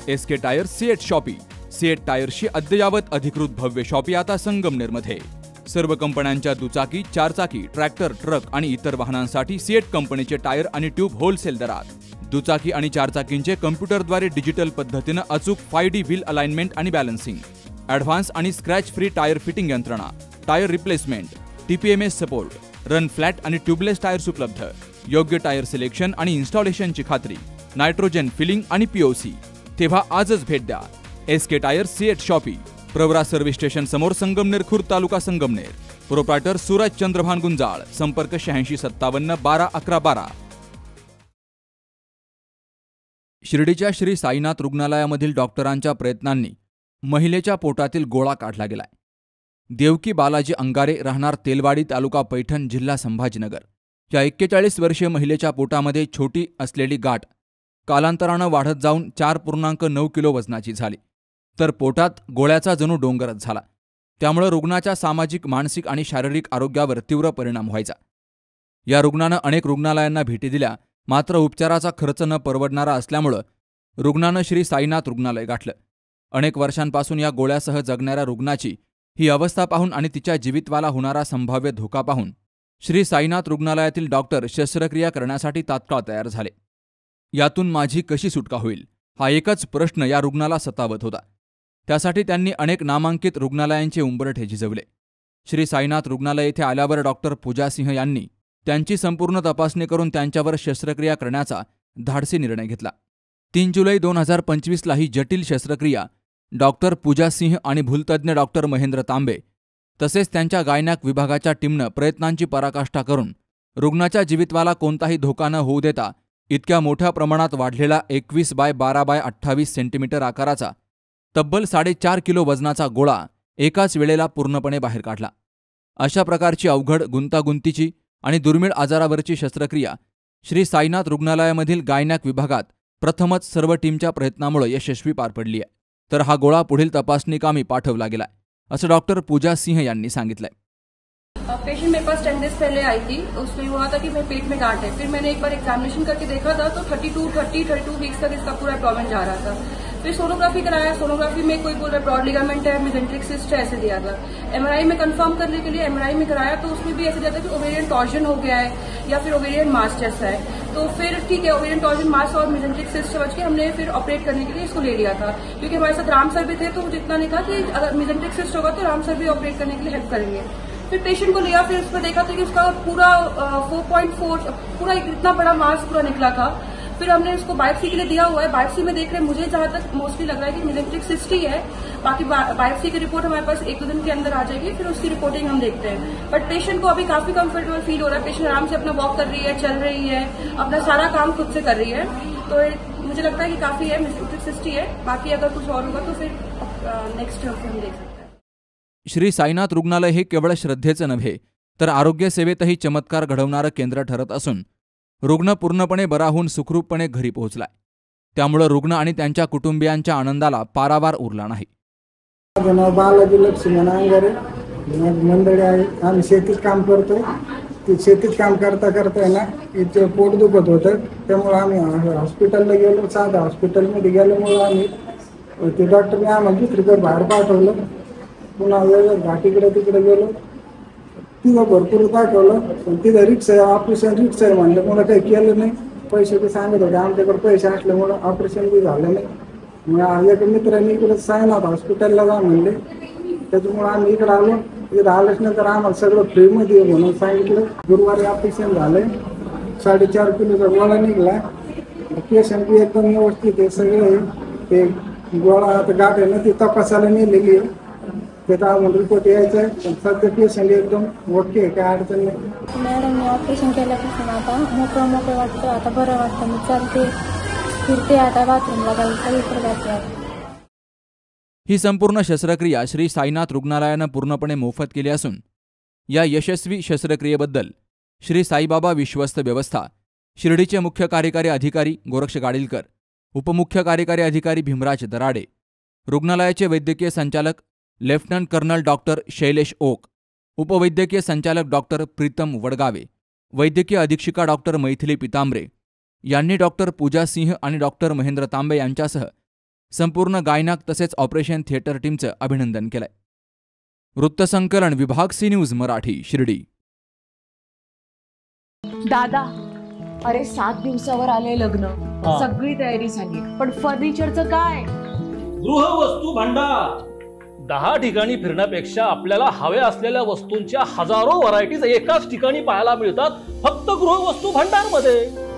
SK tyre CEAT shoppe. CEAT टायर्सची अद्ययावत अधिकृत भव्य शॉपी आता संगमनेरमध्ये। सर्व कंपन्यांच्या दुचाकी, चारचाकी, ट्रॅक्टर, ट्रक आणि इतर वाहनांसाठी सीएट कंपनीचे टायर आणि ट्यूब होलसेल दरात। दुचाकी आणि चारचाकींचे कम्प्युटरद्वारे डिजिटल पद्धतीने अचूक 5D व्हील अलाइनमेंट आणि बॅलन्सिंग, ॲडव्हान्स आणि स्क्रॅच फ्री टायर फिटिंग यंत्रणा, tyre replacement, TPMS support, run flat आणि ट्यूबलेस टायर्स उपलब्ध। योग्य टायर सिलेक्शन आणि इन्स्टॉलेशनची खात्री, नायट्रोजन फिलिंग आणि POC। तेव्हा आजच भेट द्या SK tyre CEAT shoppe, Pravara service station समोर, संगमनेर खुर्द, तालुका संगमनेर। प्रोप्रायटर सूरज चंद्रभान गुंजाळ। संपर्क 8657 12 11 12। शिर्डीच्या श्री साईनाथ रुग्णालयामधील डॉक्टरांच्या प्रयत्नांनी महिलेच्या पोटातील गोळा काढला गेलाय। देवकी बालाजी अंगारे, राहणार तेलवाडी, तालुका पैठण, जिल्हा संभाजीनगर या 41 वर्षीय महिलेच्या पोटामध्ये छोटी असलेली गाठ कालांतरानं वाढत जाऊन 4.9 किलो वजनाची झाली, तर पोटात गोळ्याचा जणू डोंगरच झाला। त्यामुळे रुग्णाच्या सामाजिक, मानसिक आणि शारीरिक आरोग्यावर तीव्र परिणाम व्हायचा। या रुग्णानं अनेक रुग्णालयांना भेटी दिल्या, मात्र उपचाराचा खर्च न परवडणारा असल्यामुळं रुग्णानं श्री साईनाथ रुग्णालय गाठलं। अनेक वर्षांपासून या गोळ्यासह जगणाऱ्या रुग्णाची ही अवस्था पाहून आणि तिच्या जीवितवाला होणारा संभाव्य धोका पाहून श्री साईनाथ रुग्णालयातील डॉक्टर शस्त्रक्रिया करण्यासाठी तात्काळ तयार झाले। यातून माझी कशी सुटका होईल, हा एकच प्रश्न या रुग्णाला सतावत होता। त्यासाठी त्यांनी अनेक नामांकित रुग्णालयांचे उंबरठे झिजवले। श्री साईनाथ रुग्णालय येथे आल्यावर डॉक्टर पूजा सिंह यांनी त्यांची संपूर्ण तपासणी करून त्यांच्यावर शस्त्रक्रिया करण्याचा धाडसी निर्णय घेतला। 3 जुलै 2025ला ही जटिल शस्त्रक्रिया डॉक्टर पूजा सिंह आणि भूलतज्ञ डॉक्टर महेंद्र तांबे तसेच त्यांच्या गायनॅक विभागाच्या टीमनं प्रयत्नांची पराकाष्ठा करून रुग्णाच्या जीवितवाला कोणताही धोका न होऊ देता इतक्या मोठ्या प्रमाणात वाढलेला 21 बाय 12 बाय 28 सेंटीमीटर आकाराचा तब्बल 4.5 किलो वजनाचा गोळा एकाच वेळेला पूर्णपणे बाहेर काढला। अशा प्रकारची अवघड, गुंतागुंतीची आणि दुर्मिळ आजारावरची शस्त्रक्रिया श्री साईनाथ रुग्णालयामधील गायनॅक विभागात प्रथमच सर्व टीमच्या प्रयत्नामुळे यशस्वी पार पडली आहे। तर हा गोळा पुढील तपासणीकामी पाठवला गेलाय, असं डॉक्टर पूजा सिंह यांनी सांगितलंय। पेशेंट मेरे पास 10 डेज पहले आई थी। उसमें हुआ था कि मेरे पेट में गांठ है। फिर मैंने एक बार एग्जामिनेशन करके देखा था तो 32 वीक्स तक इसका पूरा प्रॉब्लम जा रहा था। फिर सोनोग्राफी कराया। सोनोग्राफी में कोई बोल रहा ब्रॉड लिगामेंट है, मेसेंट्रिक सिस्ट है, ऐसे दिया था। MRI में कंफर्म करने के लिए MRI में कराया तो उसमें भी ऐसे दिया था कि ओवेरियन टॉर्जन हो गया है या फिर ओवेरियन मास जैसा है। तो फिर ठीक है, ओवेरियन टॉर्जन, मास और मेसेंट्रिक सिस्ट समझ के हमने फिर ऑपरेट करने के लिए इसको ले लिया था, क्योंकि हमारे साथ राम सर भी थे। तो मुझे इतना नहीं था कि अगर मेसेंट्रिक सिस्ट होगा तो राम सर भी ऑपरेट करने के लिए हेल्प करेंगे। फिर पेशेंट को लिया, फिर उसमें देखा था कि उसका पूरा 4.4 पूरा इतना बड़ा मास पूरा निकला था। फिर हमने उसको बायोप्सी के लिए दिया हुआ है। बायोप्सी में देख रहे हैं, मुझे जहां तक मोस्टली लग रहा है कि मेसेंट्रिक सिस्ट ही है। बाकी बायोप्सी की रिपोर्ट हमारे पास 1-2 दिन के अंदर आ जाएगी, फिर उसकी रिपोर्टिंग हम देखते हैं। बट पेशेंट को अभी काफी कंफर्टेबल फील हो रहा है। पेशेंट आराम से अपना वॉक कर रही है, चल रही है, अपना सारा काम खुद से कर रही है। तो मुझे लगता है कि काफी है, मेसेंट्रिक सिस्ट ही है। बाकी अगर कुछ और होगा तो फिर नेक्स्ट हम देख सकते हैं। श्री साईनाथ रुग्णालय हे केवळ श्रद्धेचं नव्हे तर आरोग्य सेवेतही चमत्कार घडवणारं केंद्र ठरत असून रुग्ण पूर्णपणे बरा होऊन सुखरूपपणे घरी पोहोचलाय। त्यामुळे रुग्ण आणि त्यांच्या कुटुंबियांच्या आनंदाला पारावार उरला नाही। माझं नाव बालाजी लक्ष्मण अंगारे, मंडळी आहे। आम्ही शेतीत काम करतोय। ते शेतीत काम करता करता ना इथे पोट दुखत होतं, त्यामुळे आम्ही हॉस्पिटलला गेलो। साधा हॉस्पिटलमध्ये गेल्यामुळे आम्ही ते डॉक्टरने आम्हाला दुसरीकडे बाहेर पाठवलं। पुन्हा वेगळं घाटीकडे तिकडे गेलो, तिथं भरपूर दाखवलं, पण तिथं रिक्स आहे, ऑपरेशन रिक्स आहे म्हणलं, मला काही केलं नाही। पैसे बी सांगत होते, आमच्याकडे पैसे असल्यामुळं ऑपरेशन बी झालं नाही। मग एका मित्रांनी इकडे साईनाथ हॉस्पिटलला जा म्हणले, त्याच्यामुळे आम्ही इकडे आलो। इकडे आल्याच नंतर आम्हाला सगळं फ्रीमध्ये म्हणून सांगितलं। गुरुवारी ऑपरेशन झालंय, 4.5 किलोचा गोळा निघला। पेशंट बी एकदम व्यवस्थित आहे, सगळे ते गोळा आता गाठ आहे ना ती तपासायला नेलेली आहे, त्याचा रिपोर्ट यायचा आहे। पण सध्या पेशंट एकदम ओके आहे, काय अडचण नाही। मॅडम, मी ऑपरेशन केल्यापासून आता मोकळं वाटतं, आता बरं वाटतं, मी चालते फिरते, आता बाथरूमला जाईल, सगळीकडे जाते। ही संपूर्ण शस्त्रक्रिया श्री साईनाथ रुग्णालयानं पूर्णपणे मोफत केली असून या यशस्वी शस्त्रक्रियेबद्दल श्री साईबाबा विश्वस्त व्यवस्था, शिर्डीचे मुख्य कार्यकारी अधिकारी गोरक्ष गाडीलकर, उपमुख्य कार्यकारी अधिकारी भीमराज दराडे, रुग्णालयाचे वैद्यकीय संचालक lieutenant colonel doctor Shailesh Oak, उपवैद्यकीय संचालक डॉक्टर प्रीतम वडगावे, वैद्यकीय अधीक्षिका डॉक्टर मैथिली पितांबरे यांनी डॉक्टर पूजा सिंह आणि डॉक्टर महेंद्र तांबे यांच्यासह संपूर्ण गायनाक तसेच ऑपरेशन थिएटर टीमचं अभिनंदन केलंय. वृत्तसंकलन विभाग सी न्यूज मराठी शिर्डी. दादा, अरे 7 दिवसावर आले लग्न, सगळी तयारी झाली, पण फर्निचरचं काय? गृहवस्तू भांडार 10 ठिकाणी फिरण्यापेक्षा आपल्याला हव्या असलेल्या वस्तूंच्या हजारो व्हरायटीज एकाच ठिकाणी पाहायला मिळतात फक्त गृहवस्तू भांडार मध्ये.